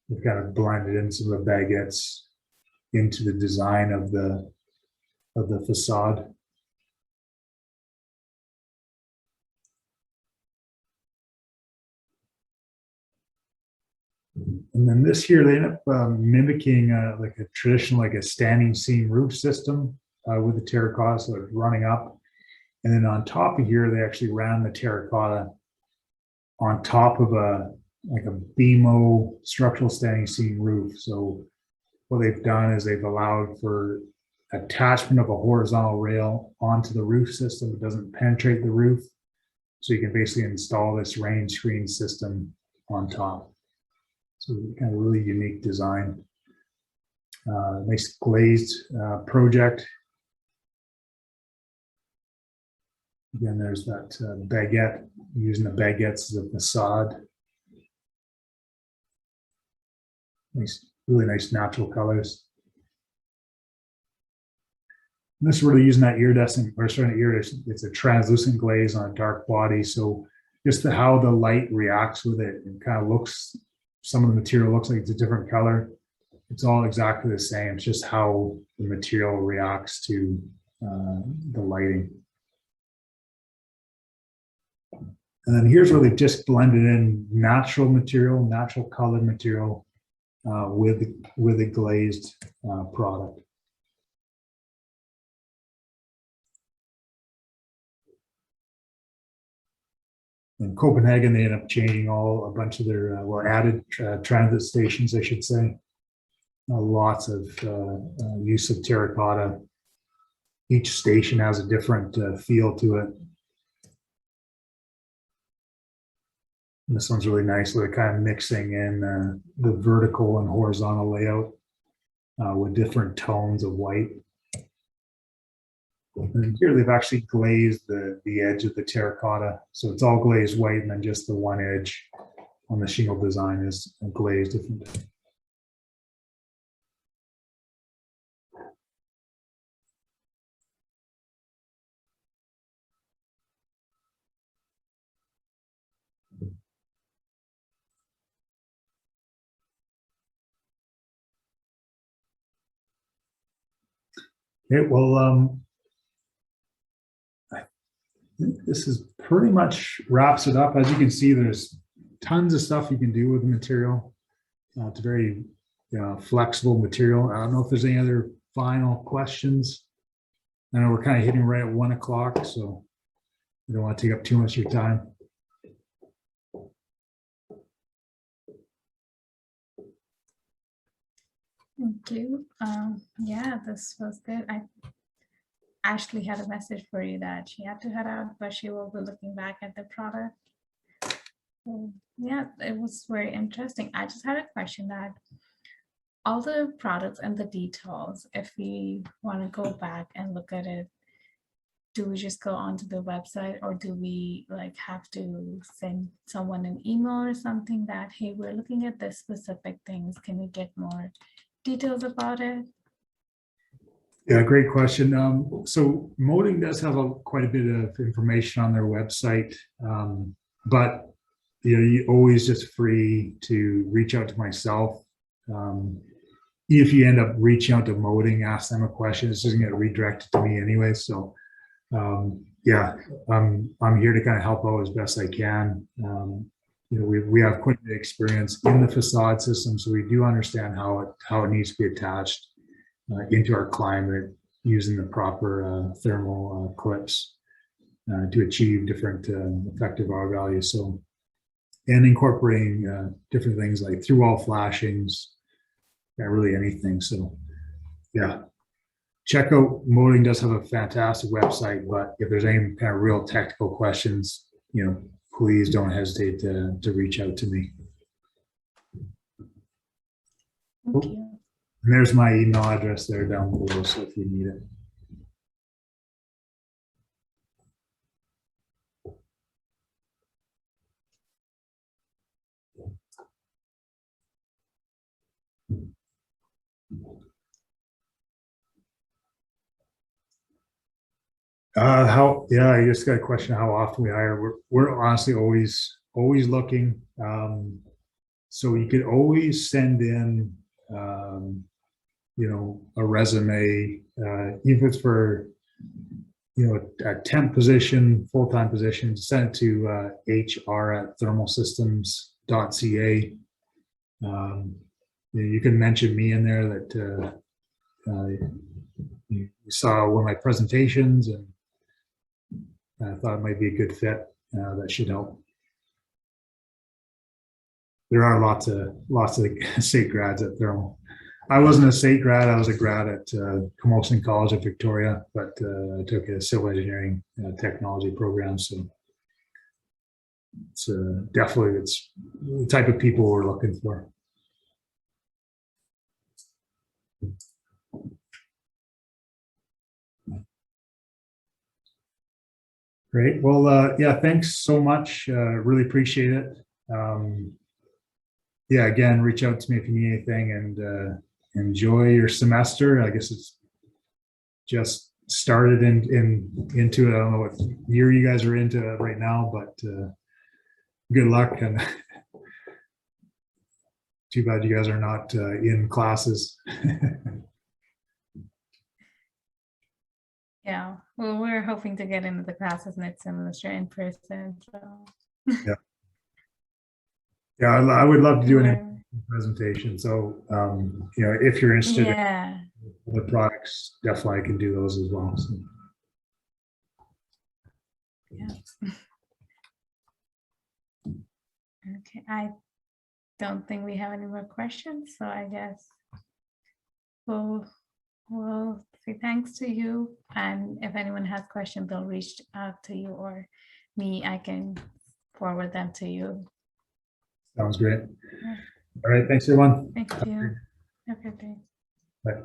We've kind of blended in some of the baguettes into the design of the facade. And then this here, they end up mimicking like a traditional, like a standing seam roof system with the terracotta, so it's running up. And then on top of here, they actually ran the terracotta on top of like a BMO structural standing seam roof. So what they've done is they've allowed for attachment of a horizontal rail onto the roof system. It doesn't penetrate the roof. So you can basically install this rain screen system on top. So kind of really unique design. Nice glazed project. Again, there's that baguette, using the baguettes as a facade. Nice, really nice natural colors. And this is really using that iridescent, or sorry, not iridescent, it's a translucent glaze on a dark body. So just how the light reacts with it, it kind of looks, some of the material looks like it's a different color. It's all exactly the same. It's just how the material reacts to the lighting. And then here's where they've just blended in natural material, natural colored material with a glazed product. In Copenhagen, they ended up changing a bunch of their, well, added transit stations, I should say. Lots of use of terracotta. Each station has a different feel to it. And this one's really nice. They're kind of mixing in the vertical and horizontal layout with different tones of white. And here they've actually glazed the edge of the terracotta. So it's all glazed white, and then just the one edge on the shingle design is glazed different. Okay, well, I think this is pretty much wraps it up. As you can see, there's tons of stuff you can do with the material. It's a very flexible material. I don't know if there's any other final questions. I know we're kind of hitting right at 1 o'clock, so I don't want to take up too much of your time. Thank you. Yeah, this was good. Ashley had a message for you that she had to head out, but she will be looking back at the product. So, yeah, it was very interesting. I just had a question that all the products and the details, if we want to go back and look at it, do we just go onto the website, or do we like have to send someone an email or something that, hey, we're looking at this specific things, can we get more details about it? Yeah, great question. So Moding does have quite a bit of information on their website, but you always just free to reach out to myself. If you end up reaching out to Moding, ask them a question, it's just going to get redirected to me anyway. So yeah, I'm here to kind of help out as best I can. We have quite a bit of experience in the facade system, so we do understand how it needs to be attached into our climate using the proper thermal clips to achieve different effective R values. So, and incorporating different things like through wall flashings, really anything. So, yeah, check out Moding does have a fantastic website, but if there's any kind of real technical questions, please don't hesitate to reach out to me. Thank you. And there's my email address there down below, so if you need it. I just got a question how often we hire. We're honestly always looking. So you could always send in a resume, even if it's for a temp position, full-time position, send it to hr@thermalsystems.ca. You can mention me in there that you saw one of my presentations and I thought it might be a good fit. That should help. There are lots of SAIT grads at Thermal. I wasn't a SAIT grad. I was a grad at Camosun College of Victoria, but I took a civil engineering technology program. So it's definitely it's the type of people we're looking for. Great. Well, yeah, thanks so much. Really appreciate it. Yeah, again, reach out to me if you need anything, and enjoy your semester. I guess it's just started into it. I don't know what year you guys are into right now, but good luck, and too bad you guys are not in classes. Yeah, well, we're hoping to get into the classes next semester in person. So Yeah, I would love to do an presentation. So if you're interested in the products, definitely I can do those as well. So. Yeah. Okay, I don't think we have any more questions, so I guess we'll say thanks to you, and if anyone has questions, they'll reach out to you or me. I can forward them to you. Sounds great. All right, thanks everyone. Thank you. Have a good day. Bye.